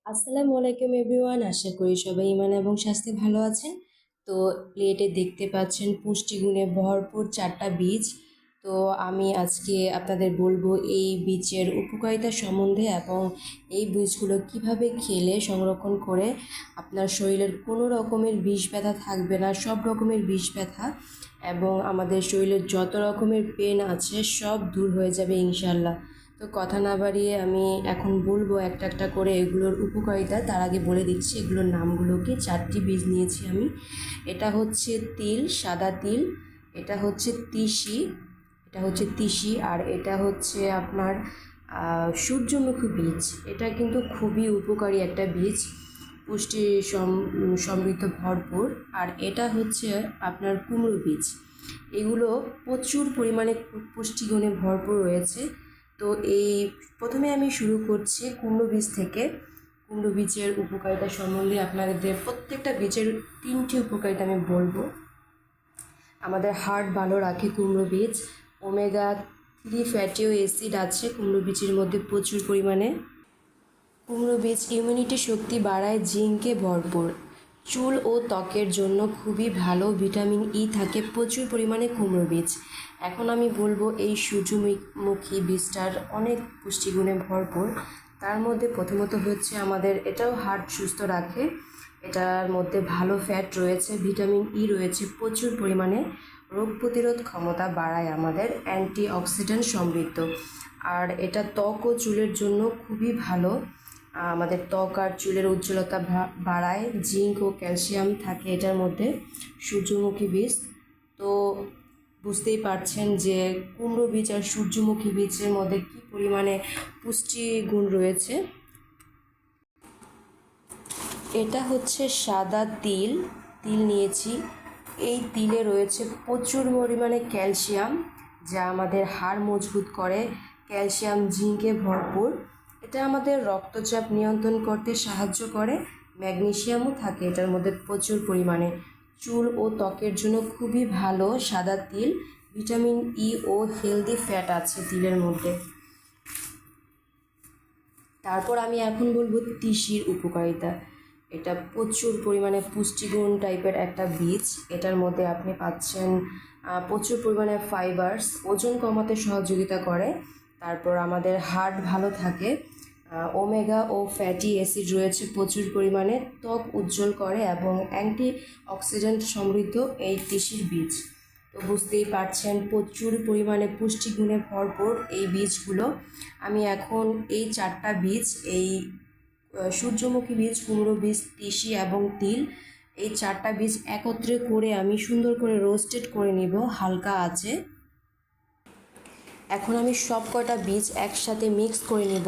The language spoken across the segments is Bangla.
আসসালামু আলাইকুম এভরিওয়ান, আশা করি সবাই ইমান এবং স্বাস্থ্যে ভালো আছেন। তো প্লেটে দেখতে পাচ্ছেন পুষ্টিগুণে ভরপুর 4টা বীজ। তো আমি আজকে আপনাদের বলবো এই বীজের উপকারিতা সম্বন্ধে এবং এই বীজগুলো কিভাবে খেলে সংরক্ষণ করে আপনার শরীরের কোনো রকমের বিষ ব্যথা থাকবে না, সব রকমের বিষ ব্যথা এবং আমাদের শরীরের যত রকমের পেন আছে সব দূর হয়ে যাবে ইনশাল্লাহ। তো কথা না বাড়িয়ে আমি এখন বলবো একটা একটা করে এগুলোর উপকারিতা। তার আগে বলে দিচ্ছি এগুলোর নামগুলোকে। 4টি বীজ নিয়েছি আমি। এটা হচ্ছে তিল, সাদা তিল। এটা হচ্ছে তিসি আর এটা হচ্ছে আপনার সূর্যমুখী বীজ। এটা কিন্তু খুবই উপকারী একটা বীজ, পুষ্টি সমৃদ্ধ ভরপুর। আর এটা হচ্ছে আপনার কুমড়ো বীজ। এগুলো প্রচুর পরিমাণে পুষ্টিগুণে ভরপুর রয়েছে। তো এই প্রথমে আমি শুরু করছি কুমড়ো বীজ থেকে। কুমড়ো বীজের উপকারিতা সম্বন্ধে আপনাদের প্রত্যেকটা বীজের 3টি উপকারিতা আমি বলবো। আমাদের হার্ট ভালো রাখে কুমড়ো বীজ। ওমেগা 3 ফ্যাটি অ্যাসিড আছে কুমড়ো বীজের মধ্যে প্রচুর পরিমাণে। কুমড়ো বীজ ইমিউনিটি শক্তি বাড়ায়, জিঙ্কে ভরপুর। চুল ও ত্বকের জন্য খুবই ভালো, ভিটামিন থাকে প্রচুর পরিমাণে কুমড়ো বীজ। এখন আমি বলবো এই সূর্যমুখী বীজটার অনেক পুষ্টিগুণে ভরপুর। তার মধ্যে প্রথমত হচ্ছে আমাদের এটাও হার্ট সুস্থ রাখে। এটার মধ্যে ভালো ফ্যাট রয়েছে, ভিটামিন রয়েছে প্রচুর পরিমাণে, রোগ প্রতিরোধ ক্ষমতা বাড়ায়, আমাদের অ্যান্টিঅক্সিডেন্ট সমৃদ্ধ। আর এটা ত্বক ও চুলের জন্য খুবই ভালো, আমাদের ত্বক আর চুলের উজ্জ্বলতা বাড়ায়। জিঙ্ক ও ক্যালসিয়াম থাকে এটার মধ্যে, সূর্যমুখী বীজ। তো বুঝতেই পারছেন যে কুমড়ো বীজ আর সূর্যমুখী বীজের মধ্যে কী পরিমাণে পুষ্টিগুণ রয়েছে। এটা হচ্ছে সাদা তিল নিয়েছি। এই তিলে রয়েছে প্রচুর পরিমাণে ক্যালসিয়াম, যা আমাদের হাড় মজবুত করে। ক্যালসিয়াম জিঙ্কে ভরপুর। এটা আমাদের রক্তচাপ নিয়ন্ত্রণ করতে সাহায্য করে। ম্যাগনেসিয়ামও থাকে এটার মধ্যে প্রচুর পরিমাণে। চুল ও ত্বকের জন্য খুবই ভালো সাদা তিল। ভিটামিন ও হেলদি ফ্যাট আছে তিলের মধ্যে। তারপর আমি এখন বলবো তিসির উপকারিতা। এটা প্রচুর পরিমাণে পুষ্টিগুণ টাইপের একটা বীজ। এটার মধ্যে আপনি পাচ্ছেন প্রচুর পরিমাণে ফাইবারস, ওজন কমাতে সহযোগিতা করে। তারপর আমাদের হার্ট ভালো থাকে। ওমেগা ও ফ্যাটি অ্যাসিড রয়েছে প্রচুর পরিমাণে, ত্বক উজ্জ্বল করে এবং অ্যান্টি অক্সিডেন্ট সমৃদ্ধ এই তিসির বীজ। তো বুঝতেই পারছেন প্রচুর পরিমাণে পুষ্টিগুণে ভরপুর এই বীজগুলো। আমি এখন এই 4টা বীজ, এই সূর্যমুখী বীজ, কুমড়ো বীজ, তিসি এবং তিল, এই 4টা বীজ একত্রে করে আমি সুন্দর করে রোস্টেড করে নিব হালকা আঁচে। এখন আমি সব কয়টা বীজ একসাথে মিক্স করে নিব।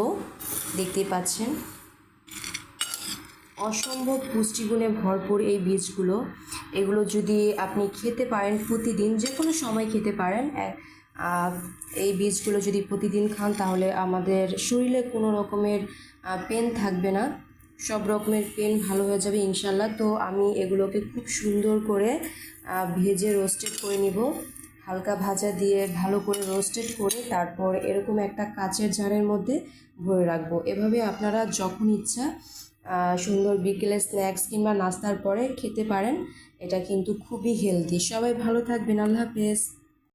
দেখতেই পাচ্ছেন অসম্ভব পুষ্টিগুণে ভরপুর এই বীজগুলো। এগুলো যদি আপনি খেতে পারেন প্রতিদিন, যে কোনো সময় খেতে পারেন, এই বীজগুলো যদি প্রতিদিন খান তাহলে আমাদের শরীরে কোনো রকমের পেন থাকবে না, সব রকমের পেন ভালো হয়ে যাবে ইনশাল্লাহ। তো আমি এগুলোকে খুব সুন্দর করে ভেজে রোস্টেড করে নিব। হালকা ভাজা দিয়ে ভালো করে রোস্টেড করে তারপর এরকম একটা কাচের জারের মধ্যে ভরে রাখবো। এভাবে আপনারা যখন ইচ্ছা সুন্দর বিকেলে স্ন্যাক্স কিংবা নাস্তার পরে খেতে পারেন। এটা কিন্তু খুবই হেলদি। সবাই ভালো থাকবেন। আল্লাহ হাফেজ।